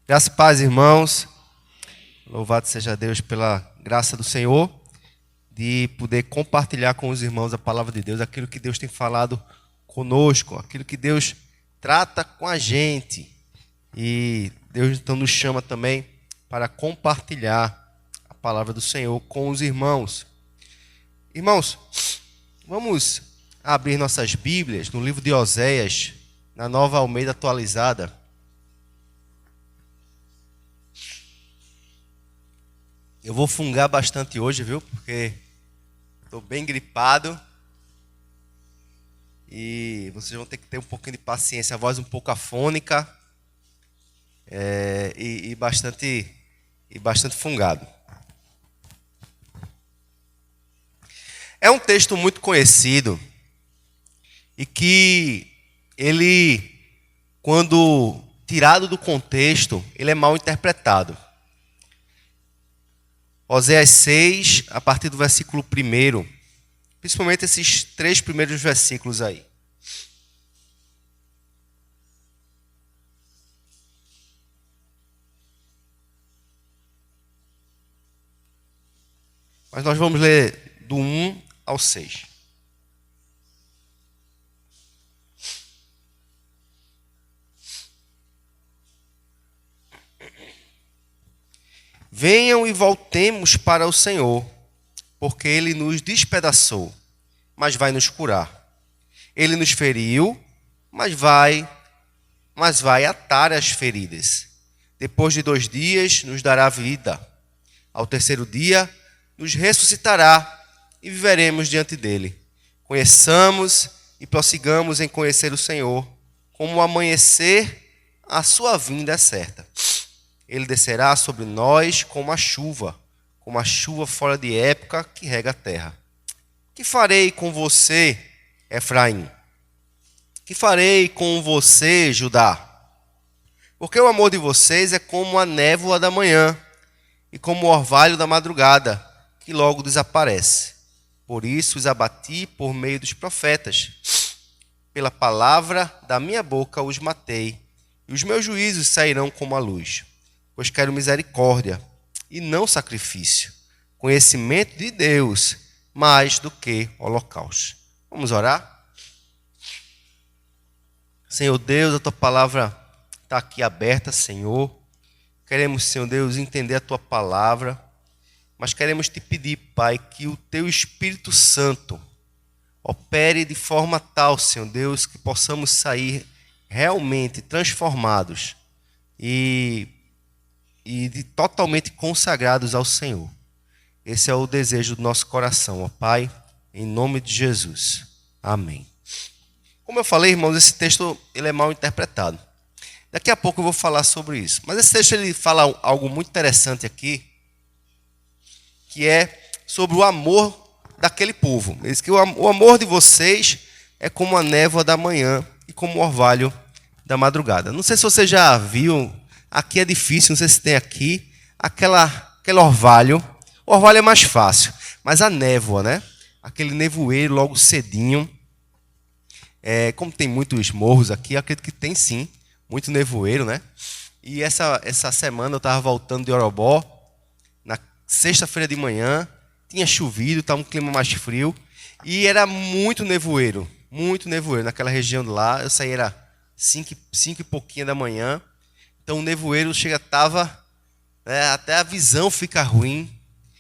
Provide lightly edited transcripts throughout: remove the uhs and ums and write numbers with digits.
Graça e paz, irmãos. Louvado seja Deus pela graça do Senhor, de poder compartilhar com os irmãos a palavra de Deus, aquilo que Deus tem falado conosco, aquilo que Deus trata com a gente. E Deus então nos chama também para compartilhar a palavra do Senhor com os irmãos. Irmãos, vamos abrir nossas Bíblias no livro de Oséias, na Nova Almeida Atualizada. Eu vou fungar bastante hoje, viu? Porque estou bem gripado. E vocês vão ter que ter um pouquinho de paciência. A voz um pouco afônica. E bastante fungado. É um texto muito conhecido. E que ele, quando tirado do contexto, ele é mal interpretado. Oséias 6, a partir do versículo 1, principalmente esses 3 primeiros versículos aí. Mas nós vamos ler do 1 ao 6. Venham e voltemos para o Senhor, porque Ele nos despedaçou, mas vai nos curar. Ele nos feriu, mas vai atar as feridas. Depois de 2 dias, nos dará vida. Ao terceiro dia, nos ressuscitará e viveremos diante dEle. Conheçamos e prossigamos em conhecer o Senhor. Como o amanhecer, a sua vinda é certa. Ele descerá sobre nós como a chuva fora de época que rega a terra. Que farei com você, Efraim? Que farei com você, Judá? Porque o amor de vocês é como a névoa da manhã e como o orvalho da madrugada, que logo desaparece. Por isso os abati por meio dos profetas. Pela palavra da minha boca os matei, e os meus juízos sairão como a luz. Pois quero misericórdia e não sacrifício, conhecimento de Deus mais do que holocausto. Vamos orar? Senhor Deus, a Tua palavra está aqui aberta, Senhor. Queremos, Senhor Deus, entender a Tua palavra, mas queremos Te pedir, Pai, que o Teu Espírito Santo opere de forma tal, Senhor Deus, que possamos sair realmente transformados e totalmente consagrados ao Senhor. Esse é o desejo do nosso coração, ó Pai, em nome de Jesus. Amém. Como eu falei, irmãos, esse texto ele é mal interpretado. Daqui a pouco eu vou falar sobre isso. Mas esse texto ele fala algo muito interessante aqui, que é sobre o amor daquele povo. Ele diz que o amor de vocês é como a névoa da manhã e como o orvalho da madrugada. Não sei se você já viu. Aqui é difícil, não sei se tem aqui, aquele orvalho. O orvalho é mais fácil, mas a névoa, né? Aquele nevoeiro logo cedinho. Como tem muitos morros aqui, eu acredito que tem sim, muito nevoeiro, né? E essa semana eu estava voltando de Orobó, na sexta-feira de manhã, tinha chovido, estava um clima mais frio, e era muito nevoeiro naquela região de lá. Eu saí, era 5 e pouquinho da manhã. Então o nevoeiro estava, até a visão fica ruim,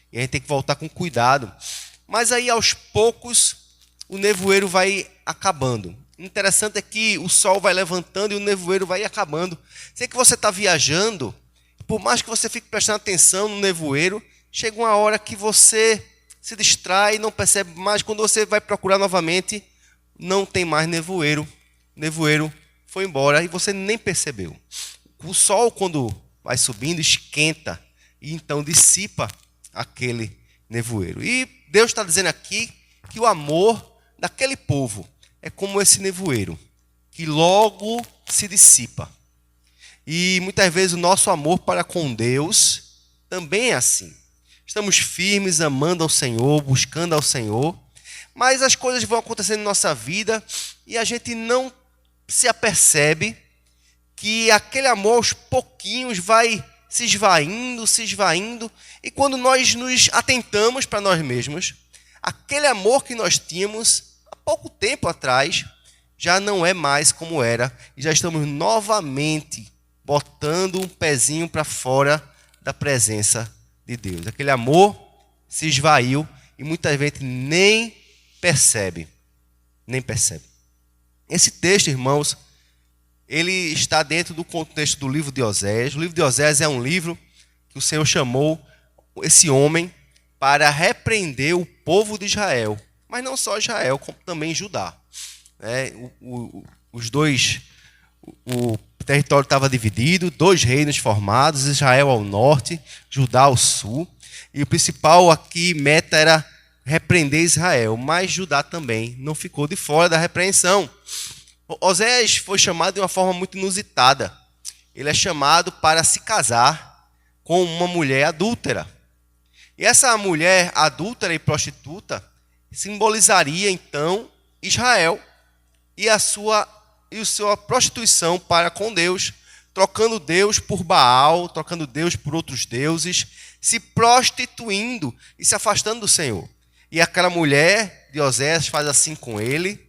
e a gente tem que voltar com cuidado. Mas aí aos poucos o nevoeiro vai acabando. O interessante é que o sol vai levantando e o nevoeiro vai acabando. Sei que você está viajando, por mais que você fique prestando atenção no nevoeiro, chega uma hora que você se distrai e não percebe mais. Quando você vai procurar novamente, não tem mais nevoeiro. O nevoeiro foi embora e você nem percebeu. O sol, quando vai subindo, esquenta e então dissipa aquele nevoeiro. E Deus está dizendo aqui que o amor daquele povo é como esse nevoeiro, que logo se dissipa. E muitas vezes o nosso amor para com Deus também é assim. Estamos firmes, amando ao Senhor, buscando ao Senhor, mas as coisas vão acontecendo em nossa vida e a gente não se apercebe que aquele amor aos pouquinhos vai se esvaindo, e quando nós nos atentamos para nós mesmos, aquele amor que nós tínhamos há pouco tempo atrás já não é mais como era, e já estamos novamente botando um pezinho para fora da presença de Deus. Aquele amor se esvaiu e muita gente nem percebe. Esse texto, irmãos, ele está dentro do contexto do livro de Oséias. O livro de Oséias é um livro que o Senhor chamou esse homem para repreender o povo de Israel. Mas não só Israel, como também Judá. O território estava dividido, 2 reinos formados, Israel ao norte, Judá ao sul. E o principal aqui, meta, era repreender Israel. Mas Judá também não ficou de fora da repreensão. Oséias foi chamado de uma forma muito inusitada. Ele é chamado para se casar com uma mulher adúltera. E essa mulher adúltera e prostituta simbolizaria, então, Israel e a sua prostituição para com Deus, trocando Deus por Baal, trocando Deus por outros deuses, se prostituindo e se afastando do Senhor. E aquela mulher de Oséias faz assim com ele.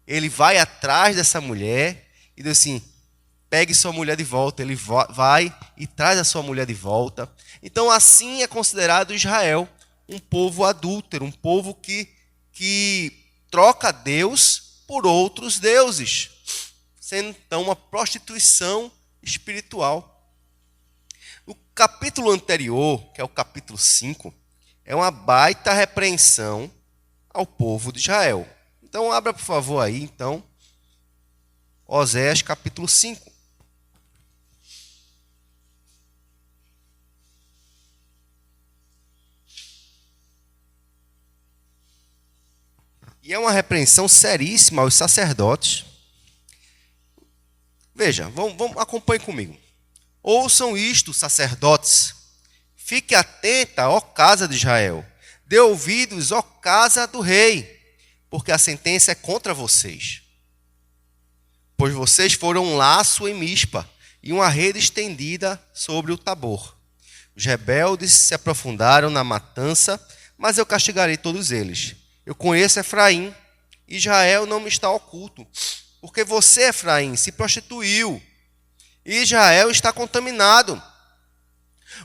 Ele vai atrás dessa mulher e diz assim: pegue sua mulher de volta. Ele vai e traz a sua mulher de volta. Então, assim é considerado Israel um povo adúltero, um povo que troca Deus por outros deuses, sendo então uma prostituição espiritual. O capítulo anterior, que é o capítulo 5, é uma baita repreensão ao povo de Israel. Então, abra, por favor, aí, então, Oséias, capítulo 5. E é uma repreensão seríssima aos sacerdotes. Veja, acompanhe comigo. Ouçam isto, sacerdotes. Fique atenta, ó casa de Israel. Dê ouvidos, ó casa do rei, porque a sentença é contra vocês. Pois vocês foram um laço em Mispa e uma rede estendida sobre o Tabor. Os rebeldes se aprofundaram na matança, mas eu castigarei todos eles. Eu conheço Efraim, Israel não me está oculto, porque você, Efraim, se prostituiu, e Israel está contaminado.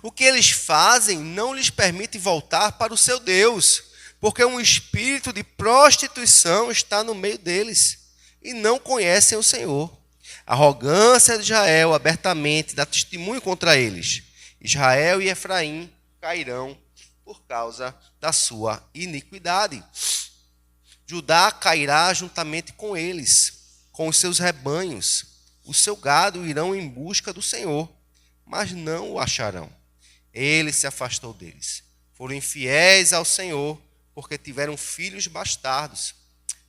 O que eles fazem não lhes permite voltar para o seu Deus, porque um espírito de prostituição está no meio deles, e não conhecem o Senhor. A arrogância de Israel abertamente dá testemunho contra eles. Israel e Efraim cairão por causa da sua iniquidade. Judá cairá juntamente com eles, com os seus rebanhos. O seu gado irão em busca do Senhor, mas não o acharão. Ele se afastou deles. Foram infiéis ao Senhor, porque tiveram filhos bastardos.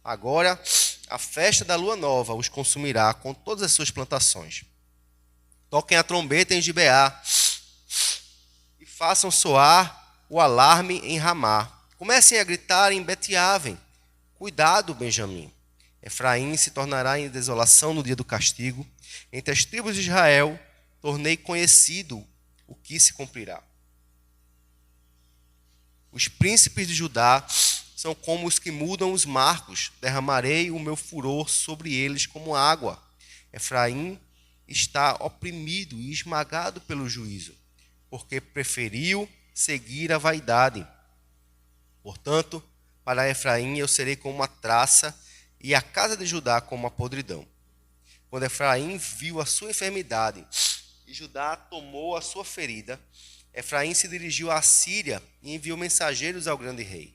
Agora, a festa da lua nova os consumirá com todas as suas plantações. Toquem a trombeta em Gibeá e façam soar o alarme em Ramá. Comecem a gritar em Bet-Aven. Cuidado, Benjamim. Efraim se tornará em desolação no dia do castigo. Entre as tribos de Israel, tornei conhecido o que se cumprirá. Os príncipes de Judá são como os que mudam os marcos. Derramarei o meu furor sobre eles como água. Efraim está oprimido e esmagado pelo juízo, porque preferiu seguir a vaidade. Portanto, para Efraim eu serei como uma traça e a casa de Judá como uma podridão. Quando Efraim viu a sua enfermidade e Judá tomou a sua ferida, Efraim se dirigiu à Síria e enviou mensageiros ao grande rei.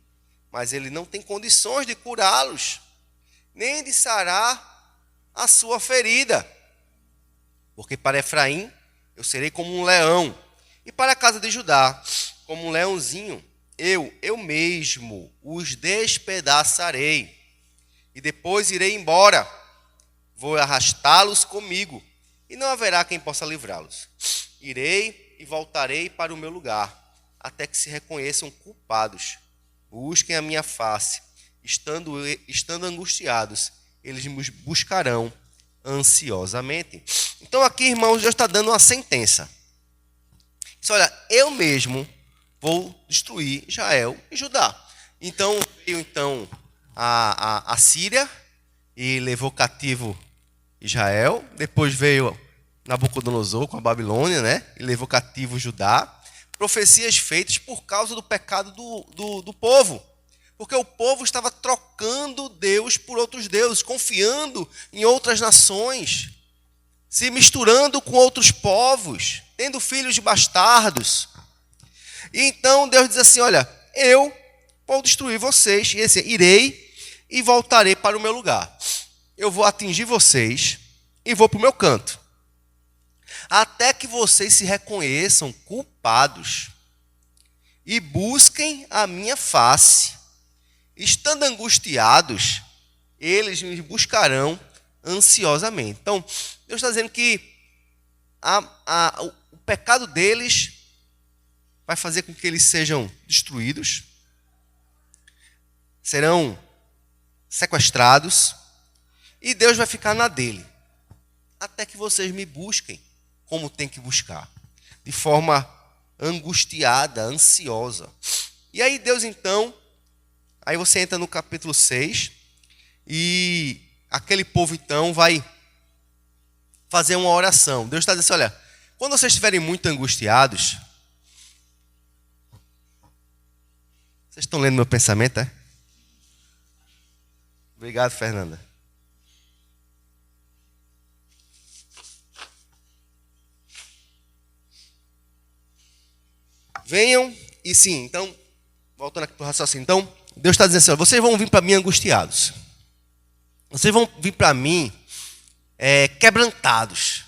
Mas ele não tem condições de curá-los, nem de sarar a sua ferida. Porque para Efraim eu serei como um leão, e para a casa de Judá como um leãozinho. Eu mesmo os despedaçarei, e depois irei embora. Vou arrastá-los comigo, e não haverá quem possa livrá-los. Irei e voltarei para o meu lugar, até que se reconheçam culpados. Busquem a minha face. Estando angustiados, eles me buscarão ansiosamente. Então aqui, irmãos, Deus está dando uma sentença. Diz, olha, eu mesmo vou destruir Israel e Judá. Então veio a Síria e levou cativo Israel. Depois veio Nabucodonosor com a Babilônia, né? E levou cativo Judá. Profecias feitas por causa do pecado do povo. Porque o povo estava trocando Deus por outros deuses, confiando em outras nações, se misturando com outros povos, tendo filhos de bastardos. E então Deus diz assim, olha, eu vou destruir vocês, e assim, irei e voltarei para o meu lugar. Eu vou atingir vocês e vou para o meu canto. Até que vocês se reconheçam culpados e busquem a minha face. Estando angustiados, eles me buscarão ansiosamente. Então, Deus está dizendo que o pecado deles vai fazer com que eles sejam destruídos, serão sequestrados, e Deus vai ficar na dele, até que vocês me busquem como tem que buscar, de forma angustiada, ansiosa. E aí Deus então, aí você entra no capítulo 6, e aquele povo então vai fazer uma oração. Deus está dizendo assim, olha, quando vocês estiverem muito angustiados, vocês estão lendo meu pensamento, é? Obrigado, Fernanda. Venham, e sim, então, voltando aqui para o raciocínio, então, Deus está dizendo assim, olha, vocês vão vir para mim angustiados. Vocês vão vir para mim quebrantados.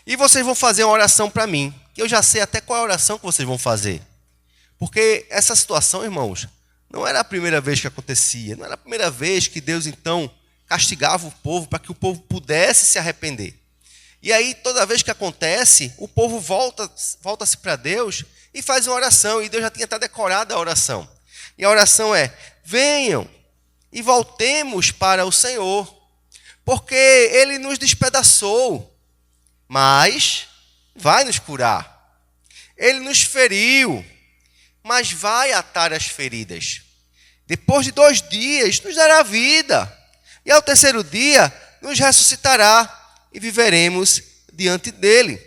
E vocês vão fazer uma oração para mim, que eu já sei até qual é a oração que vocês vão fazer. Porque essa situação, irmãos, não era a primeira vez que acontecia, não era a primeira vez que Deus, então, castigava o povo para que o povo pudesse se arrepender. E aí, toda vez que acontece, o povo volta-se para Deus e faz uma oração, e Deus já tinha até decorado a oração. E a oração é, venham e voltemos para o Senhor, porque Ele nos despedaçou, mas vai nos curar. Ele nos feriu, mas vai atar as feridas. Depois de 2 dias, nos dará vida, e ao 3º dia, nos ressuscitará, e viveremos diante dele.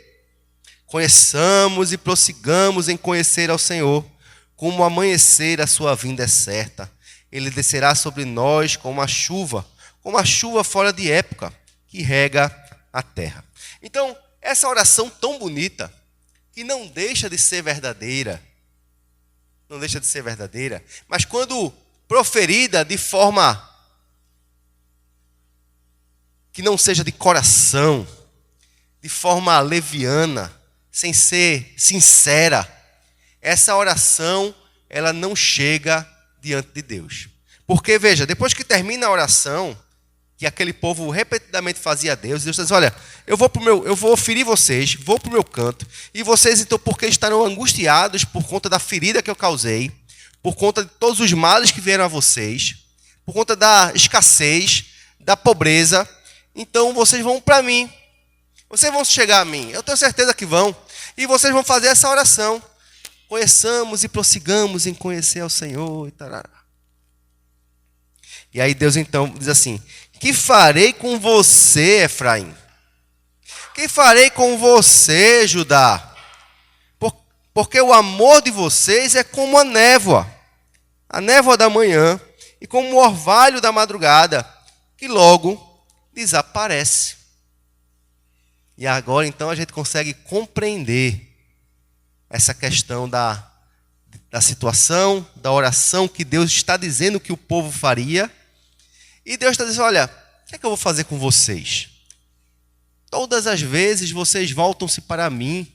Conheçamos e prossigamos em conhecer ao Senhor, como amanhecer a sua vinda é certa. Ele descerá sobre nós como a chuva fora de época, que rega a terra. Então, essa oração tão bonita, que não deixa de ser verdadeira, mas quando proferida de forma que não seja de coração, de forma leviana, sem ser sincera, essa oração, ela não chega diante de Deus. Porque, veja, depois que termina a oração, que aquele povo repetidamente fazia a Deus, Deus diz, olha, eu vou ferir vocês, vou para o meu canto, e vocês, então, porque estarão angustiados por conta da ferida que eu causei, por conta de todos os males que vieram a vocês, por conta da escassez, da pobreza, então vocês vão para mim, vocês vão chegar a mim, eu tenho certeza que vão, e vocês vão fazer essa oração. Conheçamos e prossigamos em conhecer ao Senhor. E aí Deus então diz assim, que farei com você, Efraim? Que farei com você, Judá? Porque o amor de vocês é como a névoa da manhã, e como o orvalho da madrugada, que logo desaparece. E agora então a gente consegue compreender essa questão da situação, da oração que Deus está dizendo que o povo faria. E Deus está dizendo, olha, o que é que eu vou fazer com vocês? Todas as vezes vocês voltam-se para mim.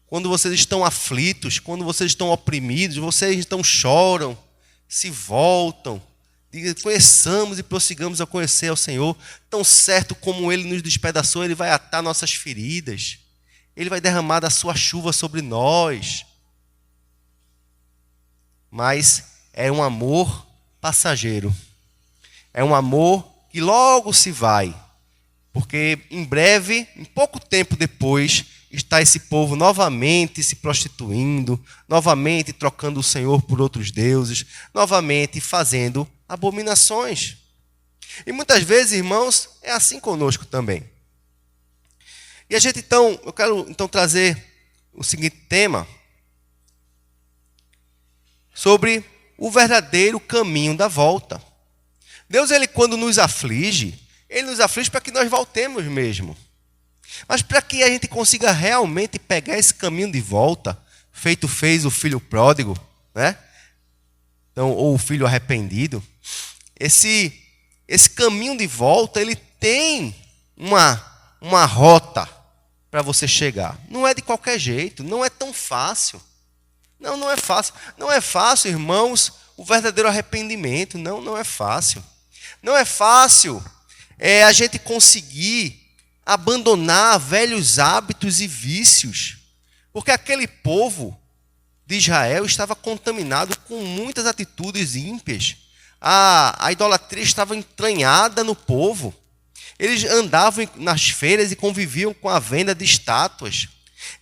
Quando vocês estão aflitos, quando vocês estão oprimidos, vocês então choram, se voltam. Conheçamos e prossigamos a conhecer ao Senhor. Tão certo como Ele nos despedaçou, Ele vai atar nossas feridas. Ele vai derramar da sua chuva sobre nós. Mas é um amor passageiro. É um amor que logo se vai. Porque em breve, em pouco tempo depois, está esse povo novamente se prostituindo, novamente trocando o Senhor por outros deuses, novamente fazendo abominações. E muitas vezes, irmãos, é assim conosco também. E a gente então, eu quero então trazer o seguinte tema sobre o verdadeiro caminho da volta. Deus, ele quando nos aflige, ele nos aflige para que nós voltemos mesmo. Mas para que a gente consiga realmente pegar esse caminho de volta, feito fez o filho pródigo, né? Então, ou o filho arrependido, esse caminho de volta, ele tem uma rota para você chegar. Não é de qualquer jeito, não é tão fácil. Não é fácil. Não é fácil, irmãos, o verdadeiro arrependimento. Não é fácil. Não é fácil a gente conseguir abandonar velhos hábitos e vícios. Porque aquele povo de Israel estava contaminado com muitas atitudes ímpias. A idolatria estava entranhada no povo. Eles andavam nas feiras e conviviam com a venda de estátuas.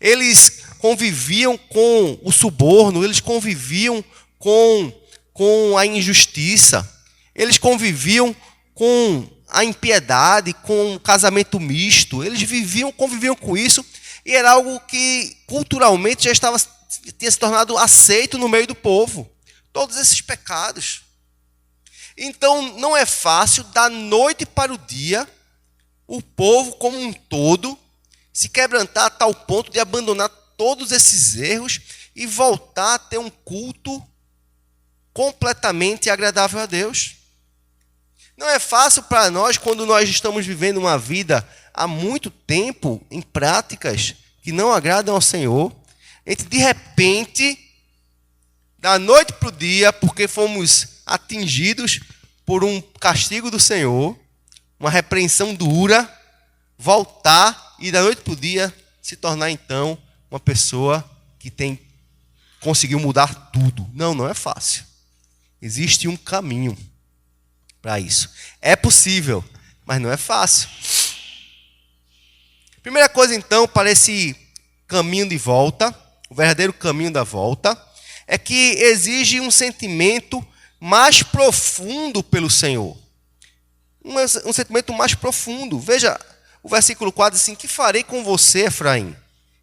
Eles conviviam com o suborno, eles conviviam com a injustiça. Eles conviviam com a impiedade, com o casamento misto. Eles conviviam com isso, e era algo que culturalmente tinha se tornado aceito no meio do povo. Todos esses pecados. Então, não é fácil, da noite para o dia, o povo como um todo se quebrantar a tal ponto de abandonar todos esses erros e voltar a ter um culto completamente agradável a Deus. Não é fácil para nós, quando nós estamos vivendo uma vida há muito tempo em práticas que não agradam ao Senhor, a gente de repente, da noite para o dia, porque fomos atingidos por um castigo do Senhor, uma repreensão dura, voltar e da noite para o dia se tornar então uma pessoa que conseguiu mudar tudo. Não é fácil. Existe um caminho para isso. É possível, mas não é fácil. Primeira coisa então, para esse caminho de volta, o verdadeiro caminho da volta, é que exige um sentimento mais profundo pelo Senhor. Um sentimento mais profundo. Veja, o versículo 4 diz assim: que farei com você, Efraim?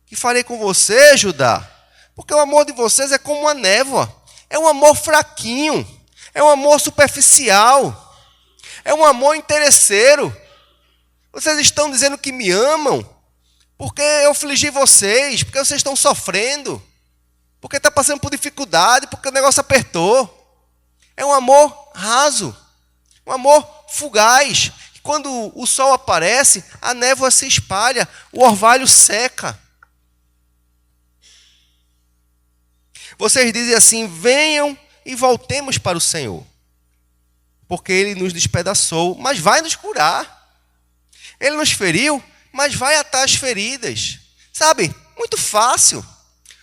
Que farei com você, Judá? Porque o amor de vocês é como uma névoa. É um amor fraquinho. É um amor superficial. É um amor interesseiro. Vocês estão dizendo que me amam porque eu afligi vocês, porque vocês estão sofrendo, porque está passando por dificuldade, porque o negócio apertou. É um amor raso, um amor fugaz. Quando o sol aparece, a névoa se espalha, o orvalho seca. Vocês dizem assim: venham e voltemos para o Senhor, porque Ele nos despedaçou, mas vai nos curar. Ele nos feriu, mas vai atar as feridas. Sabe, muito fácil.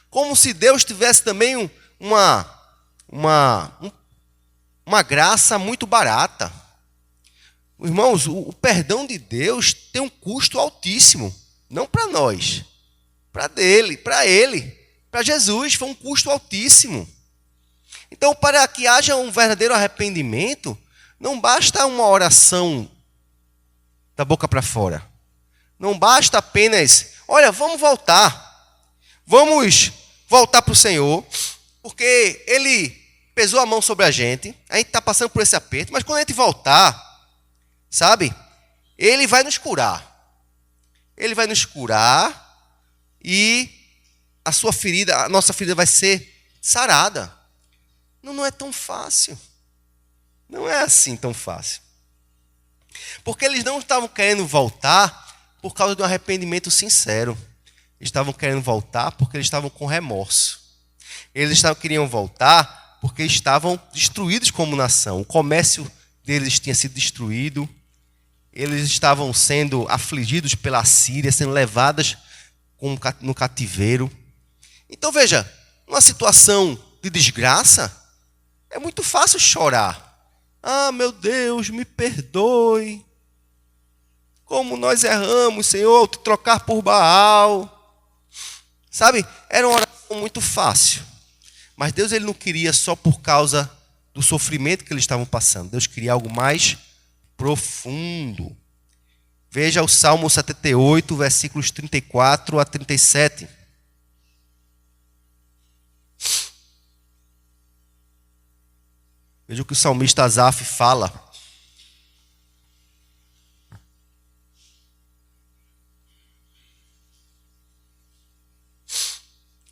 Como se Deus tivesse também uma graça muito barata. Irmãos, o perdão de Deus tem um custo altíssimo. Não para nós, para Ele, para Jesus, foi um custo altíssimo. Então, para que haja um verdadeiro arrependimento, não basta uma oração da boca para fora. Não basta apenas, olha, vamos voltar para o Senhor, porque Ele pesou a mão sobre a gente está passando por esse aperto, mas quando a gente voltar, sabe, Ele vai nos curar. Ele vai nos curar e a nossa ferida vai ser sarada. Não é tão fácil. Não é assim tão fácil. Porque eles não estavam querendo voltar por causa de um arrependimento sincero. Eles estavam querendo voltar porque eles estavam com remorso. Queriam voltar porque estavam destruídos como nação. O comércio deles tinha sido destruído. Eles estavam sendo afligidos pela Síria, sendo levados no cativeiro. Então veja, numa situação de desgraça, é muito fácil chorar. Ah, meu Deus, me perdoe. como nós erramos, Senhor, ao te trocar por Baal. Sabe, era uma oração muito fácil. Mas Deus ele não queria só por causa do sofrimento que eles estavam passando. Deus queria algo mais profundo. Veja o Salmo 78, versículos 34 a 37. Veja o que o salmista Asaf fala.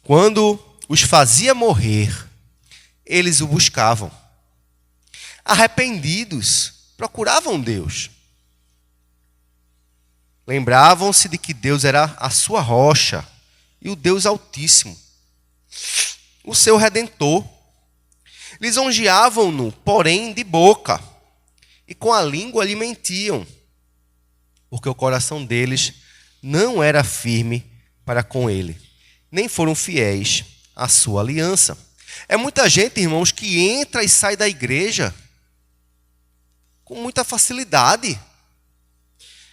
Quando os fazia morrer, eles o buscavam. Arrependidos, procuravam Deus. Lembravam-se de que Deus era a sua rocha e o Deus Altíssimo, o seu Redentor. Lisonjeavam-no, porém, de boca, e com a língua lhe mentiam, porque o coração deles não era firme para com ele, nem foram fiéis à sua aliança. É muita gente, irmãos, que entra e sai da igreja com muita facilidade.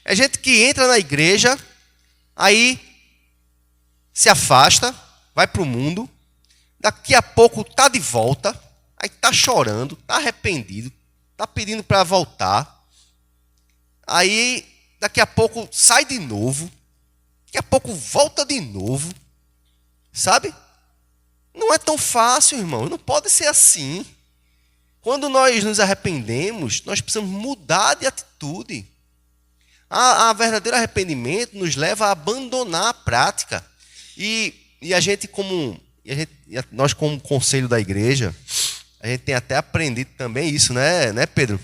É gente que entra na igreja, aí se afasta, vai para o mundo, daqui a pouco está de volta, aí está chorando, está arrependido, está pedindo para voltar, aí daqui a pouco sai de novo, daqui a pouco volta de novo, sabe? Não é tão fácil, irmão, não pode ser assim. Quando nós nos arrependemos, nós precisamos mudar de atitude. A verdadeiro arrependimento nos leva a abandonar a prática. E nós como conselho da igreja, a gente tem até aprendido também isso, né, Pedro?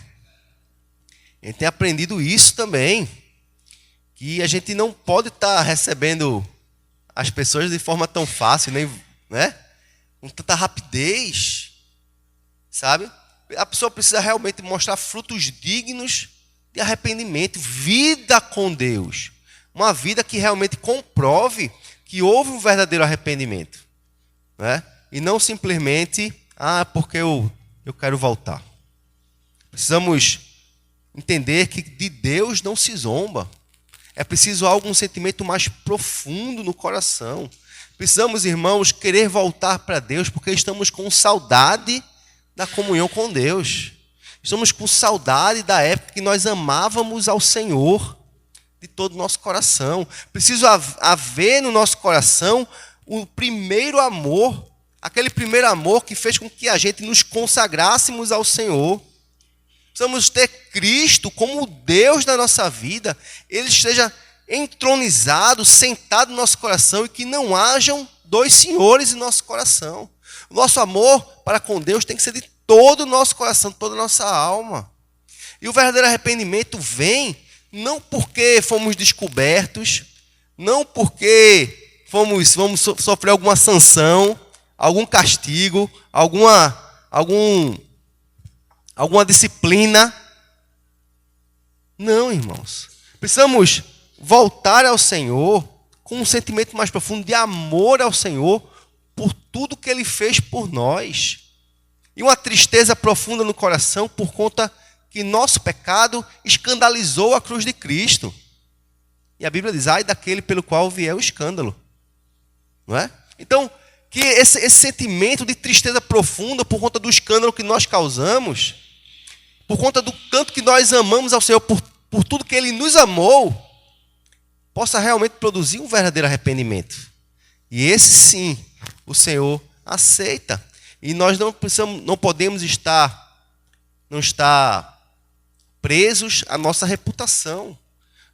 A gente tem aprendido isso também, que a gente não pode estar recebendo as pessoas de forma tão fácil, nem, né? Com tanta rapidez, sabe? A pessoa precisa realmente mostrar frutos dignos de arrependimento, vida com Deus. Uma vida que realmente comprove que houve um verdadeiro arrependimento, né? E não simplesmente, porque eu quero voltar. Precisamos entender que de Deus não se zomba. É preciso um sentimento mais profundo no coração. Precisamos, irmãos, querer voltar para Deus porque estamos com saudade da comunhão com Deus. Estamos com saudade da época que nós amávamos ao Senhor de todo o nosso coração. Preciso haver no nosso coração o primeiro amor, aquele primeiro amor que fez com que a gente nos consagrássemos ao Senhor. Precisamos ter Cristo como o Deus da nossa vida, Ele esteja entronizado, sentado no nosso coração e que não hajam dois senhores em nosso coração. O nosso amor para com Deus tem que ser de todo o nosso coração, toda a nossa alma. E o verdadeiro arrependimento vem não porque fomos descobertos, não porque vamos sofrer alguma sanção, algum castigo, alguma disciplina. Não, irmãos. Precisamos voltar ao Senhor com um sentimento mais profundo de amor ao Senhor por tudo que Ele fez por nós. E uma tristeza profunda no coração por conta que nosso pecado escandalizou a cruz de Cristo. E a Bíblia diz, ai daquele pelo qual vier o escândalo. Não é? Então, que esse sentimento de tristeza profunda por conta do escândalo que nós causamos, por conta do tanto que nós amamos ao Senhor, por tudo que Ele nos amou, possa realmente produzir um verdadeiro arrependimento. E esse sim, o Senhor aceita. E nós não podemos estar presos à nossa reputação.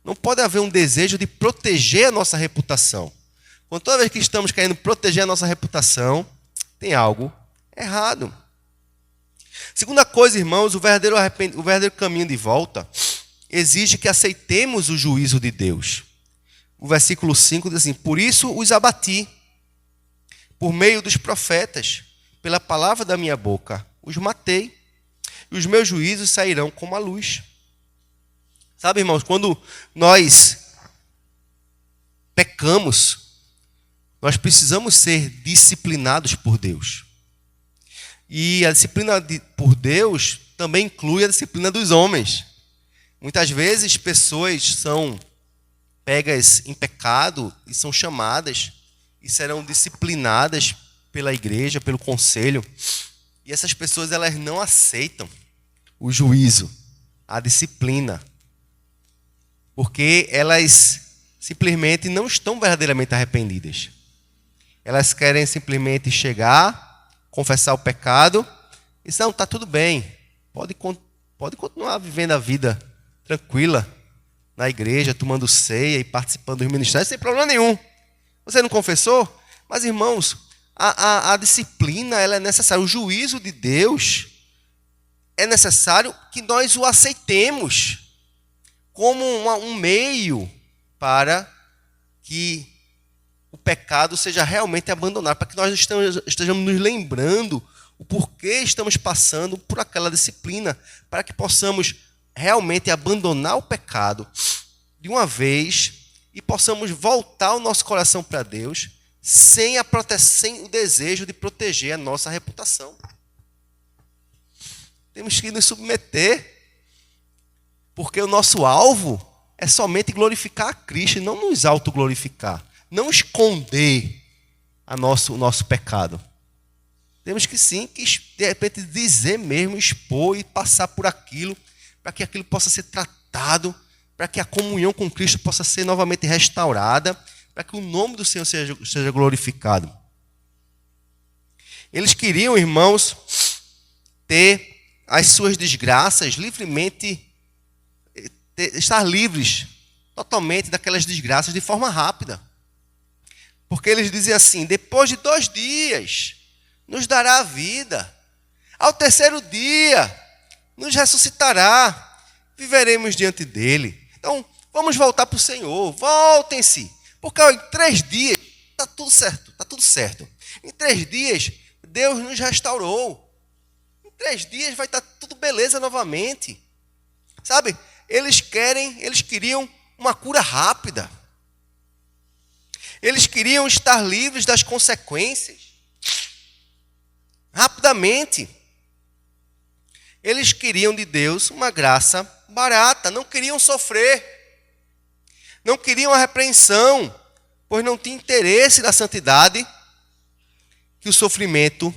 Não pode haver um desejo de proteger a nossa reputação. Quando toda vez que estamos querendo proteger a nossa reputação, tem algo errado. Segunda coisa, irmãos, o verdadeiro caminho de volta exige que aceitemos o juízo de Deus. O versículo 5 diz assim, por isso os abati, por meio dos profetas, pela palavra da minha boca, os matei, e os meus juízos sairão como a luz. Sabe, irmãos, quando nós pecamos, nós precisamos ser disciplinados por Deus. E a disciplina por Deus também inclui a disciplina dos homens. Muitas vezes pessoas são pegas em pecado e são chamadas e serão disciplinadas pela igreja, pelo conselho. E essas pessoas, elas não aceitam o juízo, a disciplina, porque elas simplesmente não estão verdadeiramente arrependidas. Elas querem simplesmente chegar, confessar o pecado e dizer, não, está tudo bem, pode continuar vivendo a vida tranquila na igreja, tomando ceia e participando dos ministérios, sem problema nenhum. Você não confessou? Mas, irmãos, a disciplina, ela é necessária. O juízo de Deus é necessário que nós o aceitemos como um meio para que o pecado seja realmente abandonado, para que nós estejamos nos lembrando o porquê estamos passando por aquela disciplina, para que possamos realmente abandonar o pecado de uma vez e possamos voltar o nosso coração para Deus sem o desejo de proteger a nossa reputação. Temos que nos submeter, porque o nosso alvo é somente glorificar a Cristo e não nos autoglorificar, não esconder o nosso pecado. Temos que sim, de repente dizer mesmo, expor e passar por aquilo, para que aquilo possa ser tratado, para que a comunhão com Cristo possa ser novamente restaurada, para que o nome do Senhor seja glorificado. Eles queriam, irmãos, ter as suas desgraças livremente, estar livres totalmente daquelas desgraças de forma rápida. Porque eles diziam assim, depois de 2 dias nos dará a vida, ao 3º dia nos ressuscitará, viveremos diante dele. Então, vamos voltar para o Senhor, voltem-se, porque em 3 dias está tudo certo. Em 3 dias, Deus nos restaurou. Em 3 dias vai estar tudo beleza novamente. Sabe, eles queriam uma cura rápida. Eles queriam estar livres das consequências rapidamente. Eles queriam de Deus uma graça barata, não queriam sofrer, não queriam a repreensão, pois não tinham interesse na santidade que o sofrimento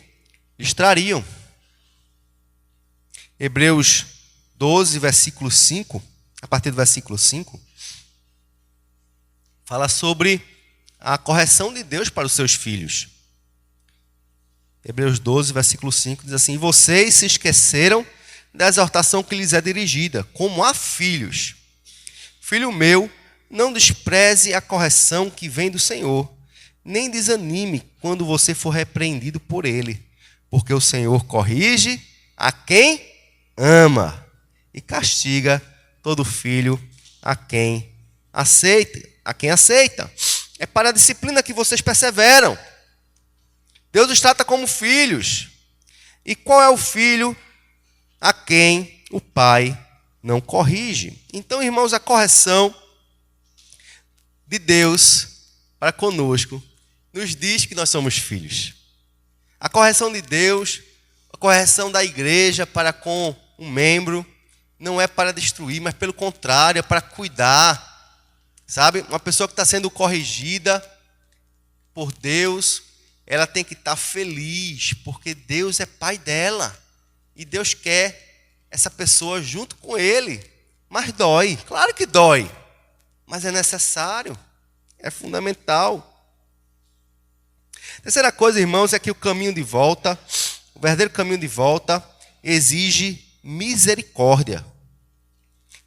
lhes trariam. Hebreus 12, versículo 5, a partir do versículo 5, fala sobre a correção de Deus para os seus filhos. Hebreus 12, versículo 5, diz assim, vocês se esqueceram da exortação que lhes é dirigida, como a filhos. Filho meu, não despreze a correção que vem do Senhor, nem desanime quando você for repreendido por ele, porque o Senhor corrige a quem ama e castiga todo filho a quem aceita. É para a disciplina que vocês perseveram. Deus os trata como filhos. E qual é o filho a quem o pai não corrige? Então, irmãos, a correção de Deus para conosco nos diz que nós somos filhos. A correção de Deus, a correção da igreja para com um membro, não é para destruir, mas pelo contrário, é para cuidar. Sabe, uma pessoa que está sendo corrigida por Deus, ela tem que estar feliz, porque Deus é pai dela. E Deus quer essa pessoa junto com ele. Mas dói, claro que dói. Mas é necessário, é fundamental. Terceira coisa, irmãos, é que o verdadeiro caminho de volta, exige misericórdia.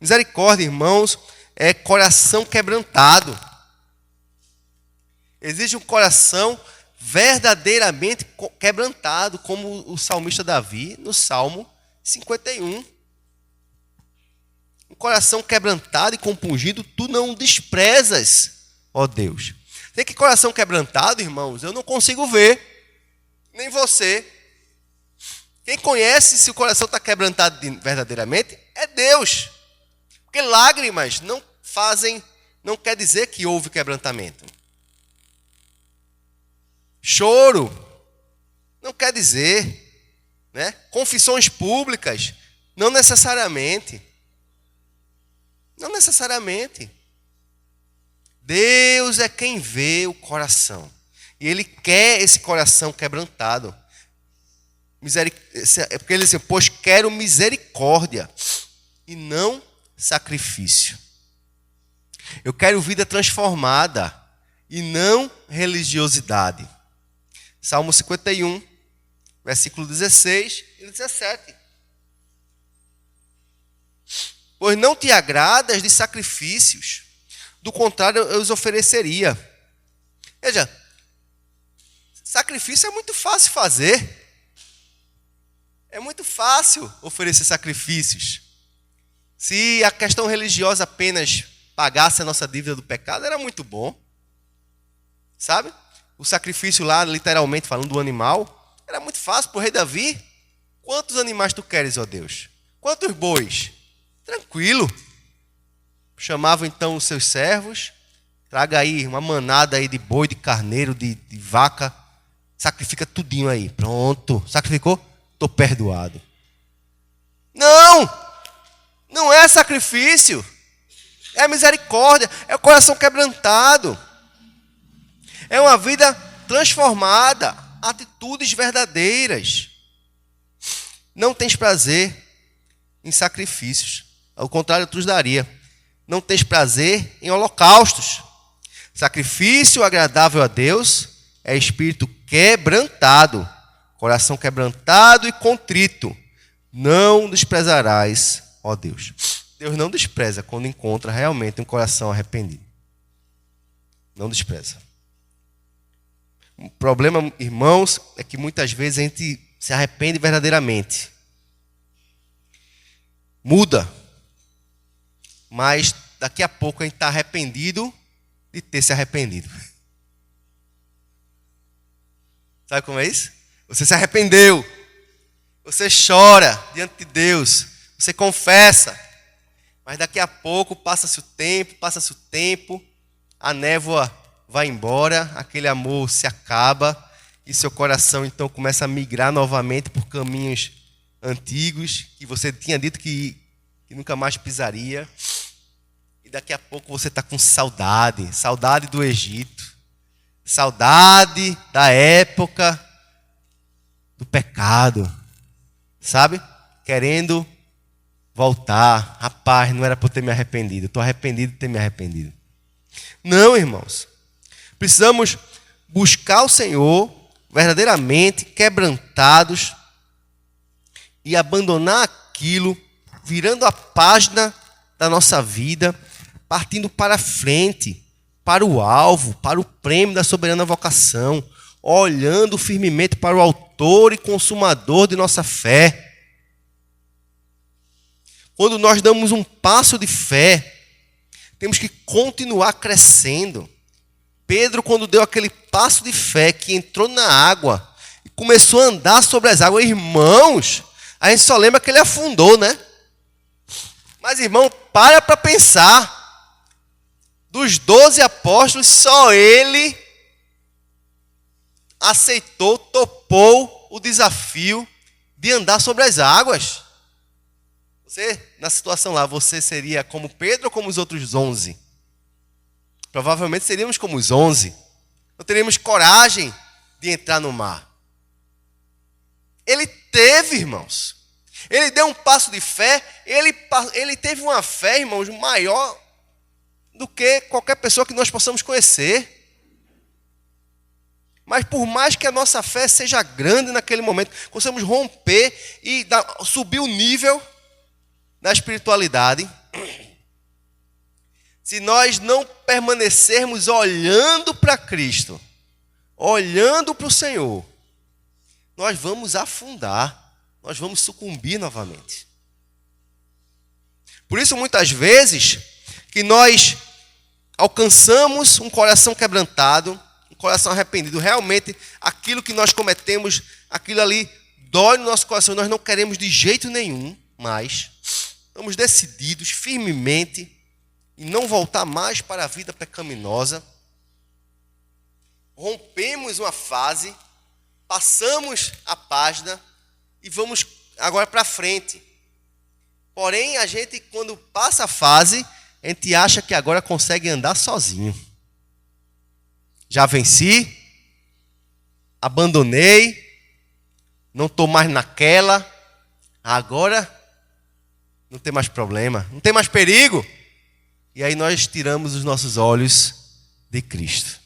Misericórdia, irmãos, é coração quebrantado. Exige um coração verdadeiramente quebrantado, como o salmista Davi, no Salmo 51. Um coração quebrantado e compungido, tu não desprezas, ó Deus. Tem que coração quebrantado, irmãos, eu não consigo ver, nem você. Quem conhece se o coração está quebrantado verdadeiramente é Deus. Porque lágrimas não quer dizer que houve quebrantamento. Choro não quer dizer, né? Confissões públicas, não necessariamente. Não necessariamente. Deus é quem vê o coração. E Ele quer esse coração quebrantado. É porque Ele diz assim, pois quero misericórdia e não sacrifício. Eu quero vida transformada e não religiosidade. Salmo 51, versículo 16 e 17. Pois não te agradas de sacrifícios, do contrário eu os ofereceria. Veja, sacrifício é muito fácil fazer. É muito fácil oferecer sacrifícios. Se a questão religiosa apenas pagasse a nossa dívida do pecado, era muito bom. Sabe? O sacrifício lá, literalmente falando do animal, era muito fácil para o rei Davi. Quantos animais tu queres, ó Deus? Quantos bois? Tranquilo. Chamavam então os seus servos, traga aí uma manada aí de boi, de carneiro, de vaca, sacrifica tudinho aí. Pronto, sacrificou? Estou perdoado. Não é sacrifício, é misericórdia, é o coração quebrantado, é uma vida transformada, atitudes verdadeiras. Não tens prazer em sacrifícios, ao contrário, eu te os daria. Não tens prazer em holocaustos. Sacrifício agradável a Deus é espírito quebrantado, coração quebrantado e contrito. Não desprezarás, ó Deus. Deus não despreza quando encontra realmente um coração arrependido. Não despreza. O problema, irmãos, é que muitas vezes a gente se arrepende verdadeiramente. Muda. Mas daqui a pouco a gente está arrependido de ter se arrependido. Sabe como é isso? Você se arrependeu. Você chora diante de Deus. Você confessa. Mas daqui a pouco passa-se o tempo, a névoa vai embora, aquele amor se acaba e seu coração então começa a migrar novamente por caminhos antigos que você tinha dito que nunca mais pisaria. E daqui a pouco você está com saudade do Egito, saudade da época do pecado, sabe? Querendo voltar. Rapaz, não era para eu ter me arrependido. Estou arrependido de ter me arrependido. Não, irmãos. Precisamos buscar o Senhor verdadeiramente quebrantados e abandonar aquilo, virando a página da nossa vida, partindo para frente, para o alvo, para o prêmio da soberana vocação, olhando firmemente para o autor e consumador de nossa fé. Quando nós damos um passo de fé, temos que continuar crescendo. Pedro, quando deu aquele passo de fé, que entrou na água e começou a andar sobre as águas, irmãos, a gente só lembra que ele afundou, né? Mas, irmão, para pensar. Dos 12 apóstolos, só ele aceitou, topou o desafio de andar sobre as águas. Você, na situação lá, você seria como Pedro ou como os outros 11? Provavelmente seríamos como os 11. Não teríamos coragem de entrar no mar. Ele teve, irmãos. Ele deu um passo de fé. Ele teve uma fé, irmãos, maior do que qualquer pessoa que nós possamos conhecer. Mas por mais que a nossa fé seja grande naquele momento, possamos romper e subir o nível da espiritualidade, se nós não permanecermos olhando para Cristo, olhando para o Senhor, nós vamos afundar, nós vamos sucumbir novamente. Por isso, muitas vezes, que nós alcançamos um coração quebrantado, um coração arrependido, realmente aquilo que nós cometemos, aquilo ali dói no nosso coração, nós não queremos de jeito nenhum mais. Estamos decididos firmemente em não voltar mais para a vida pecaminosa. Rompemos uma fase, passamos a página e vamos agora para frente. Porém, a gente, quando passa a fase, a gente acha que agora consegue andar sozinho. Já venci, abandonei, não estou mais naquela, agora não tem mais problema, não tem mais perigo. E aí nós tiramos os nossos olhos de Cristo.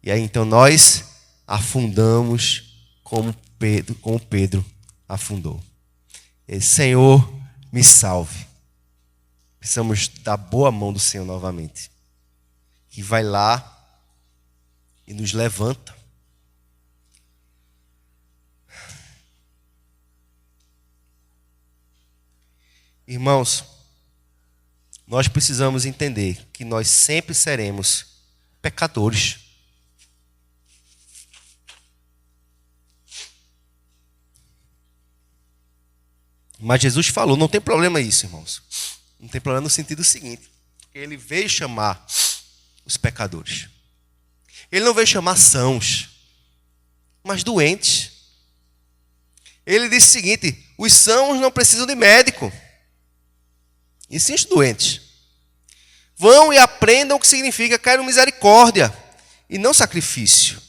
E aí então nós afundamos como Pedro afundou. E, Senhor, me salve. Precisamos da boa mão do Senhor novamente, que vai lá e nos levanta. Irmãos, nós precisamos entender que nós sempre seremos pecadores. Mas Jesus falou, não tem problema isso, irmãos. Não tem problema no sentido seguinte. Ele veio chamar os pecadores. Ele não veio chamar sãos, mas doentes. Ele disse o seguinte, os sãos não precisam de médico. E sim os doentes. Vão e aprendam o que significa quero misericórdia e não sacrifício.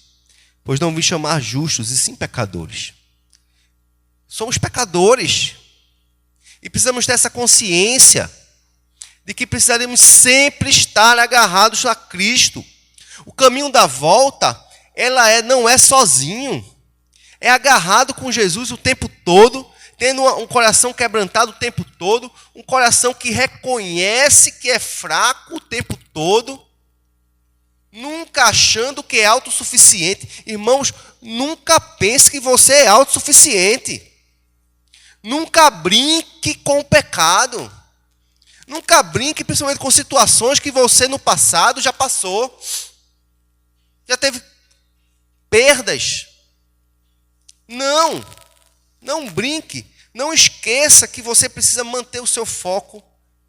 Pois não vim chamar justos e sim pecadores. Somos pecadores. E precisamos ter essa consciência de que precisaremos sempre estar agarrados a Cristo. O caminho da volta, não é sozinho. É agarrado com Jesus o tempo todo, tendo um coração quebrantado o tempo todo, um coração que reconhece que é fraco o tempo todo, nunca achando que é autossuficiente. Irmãos, nunca pense que você é autossuficiente. Nunca brinque com o pecado. Nunca brinque, principalmente com situações que você no passado já passou. Já teve perdas. Não brinque. Não esqueça que você precisa manter o seu foco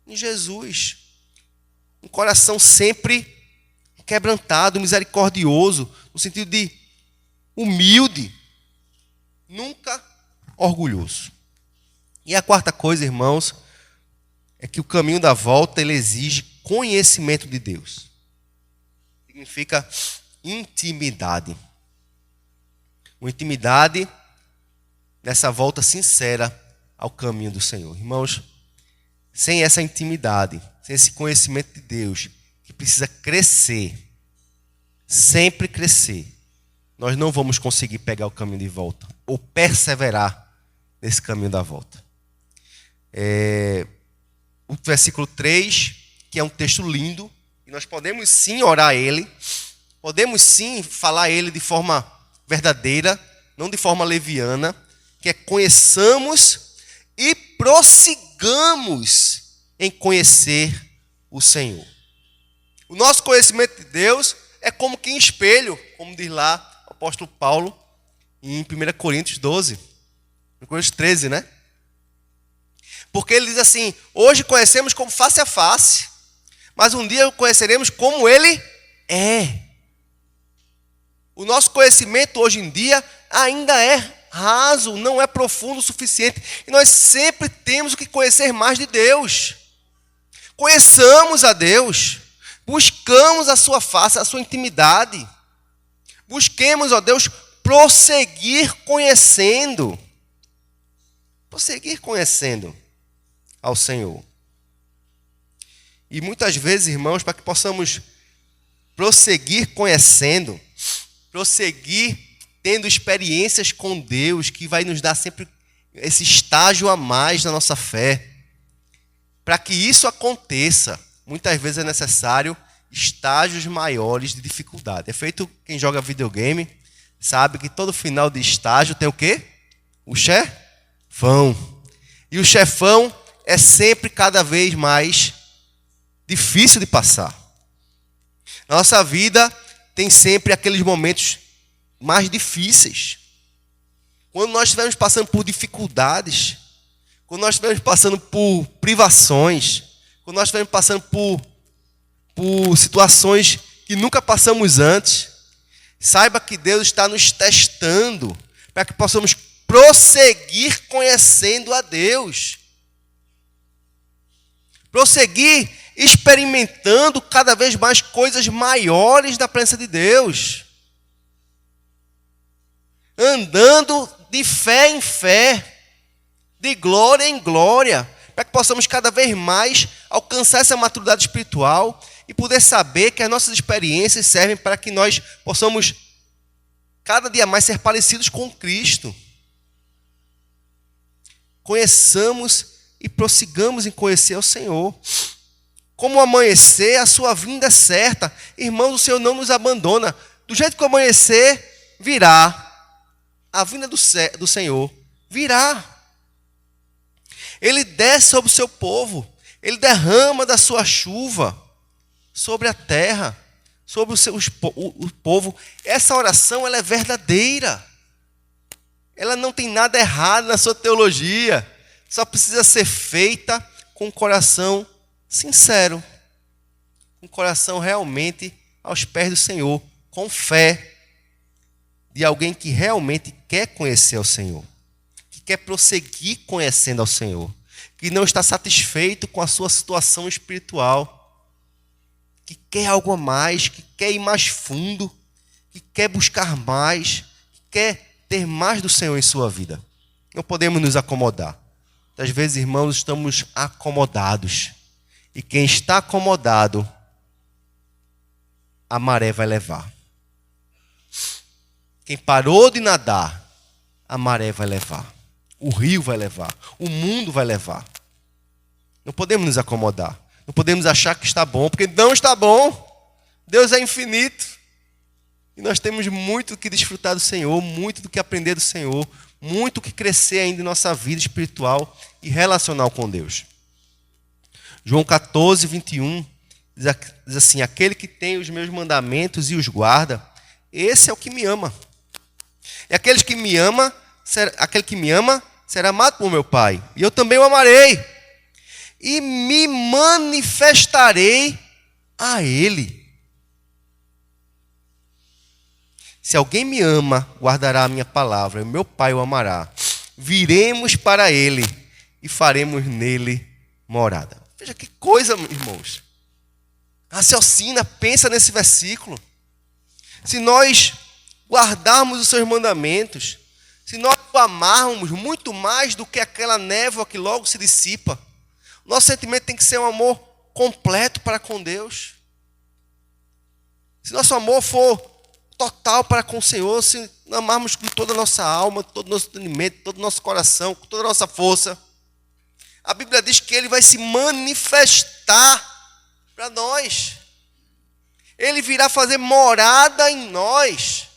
em Jesus. Um coração sempre quebrantado, misericordioso, no sentido de humilde. Nunca orgulhoso. E a quarta coisa, irmãos, é que o caminho da volta ele exige conhecimento de Deus. Significa intimidade. Uma intimidade nessa volta sincera ao caminho do Senhor. Irmãos, sem essa intimidade, sem esse conhecimento de Deus, que precisa crescer, sempre crescer, nós não vamos conseguir pegar o caminho de volta, ou perseverar nesse caminho da volta. O versículo 3, que é um texto lindo, e nós podemos sim orar ele, podemos sim falar ele de forma verdadeira, não de forma leviana, que é conheçamos e prossigamos em conhecer o Senhor. O nosso conhecimento de Deus é como que em espelho, como diz lá o apóstolo Paulo em 1 Coríntios 12, 1 Coríntios 13, né? Porque ele diz assim, hoje conhecemos como face a face, mas um dia o conheceremos como ele é. O nosso conhecimento hoje em dia ainda é raso, não é profundo o suficiente. E nós sempre temos o que conhecer mais de Deus. Conheçamos a Deus, buscamos a sua face, a sua intimidade. Busquemos, ó Deus, prosseguir conhecendo. Prosseguir conhecendo ao Senhor. E muitas vezes, irmãos, para que possamos prosseguir conhecendo, prosseguir tendo experiências com Deus, que vai nos dar sempre esse estágio a mais na nossa fé. Para que isso aconteça, muitas vezes é necessário estágios maiores de dificuldade. É feito quem joga videogame, sabe que todo final de estágio tem o quê? O chefão. E o chefão é sempre cada vez mais difícil de passar. Na nossa vida tem sempre aqueles momentos mais difíceis. Quando nós estivermos passando por dificuldades, quando nós estivermos passando por privações, quando nós estivermos passando por situações que nunca passamos antes, saiba que Deus está nos testando para que possamos prosseguir conhecendo a Deus. Prosseguir experimentando cada vez mais coisas maiores da presença de Deus. Andando de fé em fé, de glória em glória, para que possamos cada vez mais alcançar essa maturidade espiritual e poder saber que as nossas experiências servem para que nós possamos cada dia mais ser parecidos com Cristo. Conheçamos e prossigamos em conhecer o Senhor. Como amanhecer, a sua vinda é certa. Irmãos, o Senhor não nos abandona. Do jeito que o amanhecer virá, a vinda do Senhor virá. Ele desce sobre o seu povo. Ele derrama da sua chuva sobre a terra, sobre o povo. Essa oração, ela é verdadeira. Ela não tem nada errado na sua teologia. Só precisa ser feita com um coração sincero. Um coração realmente aos pés do Senhor. Com fé. De alguém que realmente quer conhecer ao Senhor. Que quer prosseguir conhecendo ao Senhor. Que não está satisfeito com a sua situação espiritual. Que quer algo a mais, que quer ir mais fundo, que quer buscar mais, que quer ter mais do Senhor em sua vida. Não podemos nos acomodar. Às vezes, irmãos, estamos acomodados. E quem está acomodado, a maré vai levar. Quem parou de nadar, a maré vai levar. O rio vai levar. O mundo vai levar. Não podemos nos acomodar. Não podemos achar que está bom, porque não está bom. Deus é infinito. E nós temos muito do que desfrutar do Senhor, muito do que aprender do Senhor, muito do que crescer ainda em nossa vida espiritual e relacional com Deus. João 14, 21, diz assim: aquele que tem os meus mandamentos e os guarda, esse é o que me ama. E aquele que me ama será amado por meu Pai. E eu também o amarei. E me manifestarei a Ele. Se alguém me ama, guardará a minha palavra, e meu Pai o amará. Viremos para Ele e faremos nele morada. Veja que coisa, irmãos. Raciocina, pensa nesse versículo. Se nós guardarmos os seus mandamentos, se nós o amarmos muito mais do que aquela névoa que logo se dissipa, nosso sentimento tem que ser um amor completo para com Deus. Se nosso amor for total para com o Senhor, se amarmos com toda a nossa alma, todo o nosso entendimento, todo o nosso coração, com toda a nossa força, a Bíblia diz que Ele vai se manifestar para nós. Ele virá fazer morada em nós.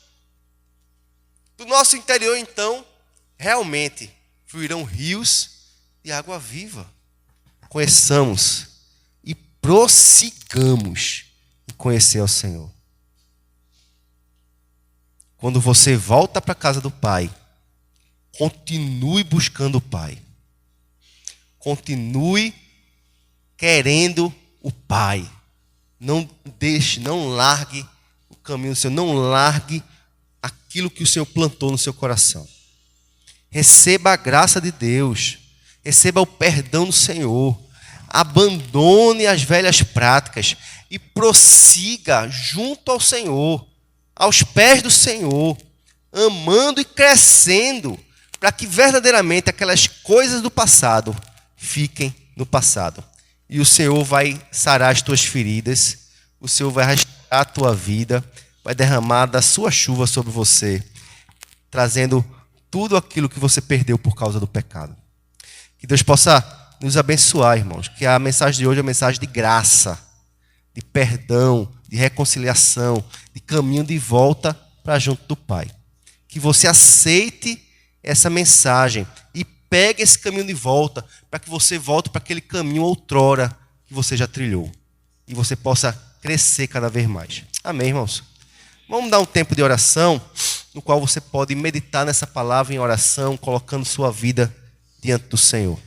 Do nosso interior, então, realmente fluirão rios de água viva. Conheçamos e prossigamos em conhecer ao Senhor. Quando você volta para a casa do Pai, continue buscando o Pai. Continue querendo o Pai. Não deixe, não largue o caminho do Senhor, não largue aquilo que o Senhor plantou no seu coração. Receba a graça de Deus, receba o perdão do Senhor, abandone as velhas práticas e prossiga junto ao Senhor, aos pés do Senhor, amando e crescendo, para que verdadeiramente aquelas coisas do passado fiquem no passado. E o Senhor vai sarar as tuas feridas, o Senhor vai restaurar a tua vida, vai derramar da sua chuva sobre você, trazendo tudo aquilo que você perdeu por causa do pecado. Que Deus possa nos abençoar, irmãos, que a mensagem de hoje é uma mensagem de graça, de perdão, de reconciliação, de caminho de volta para junto do Pai. Que você aceite essa mensagem e pegue esse caminho de volta, para que você volte para aquele caminho outrora que você já trilhou. E você possa crescer cada vez mais. Amém, irmãos? Vamos dar um tempo de oração, no qual você pode meditar nessa palavra em oração, colocando sua vida diante do Senhor.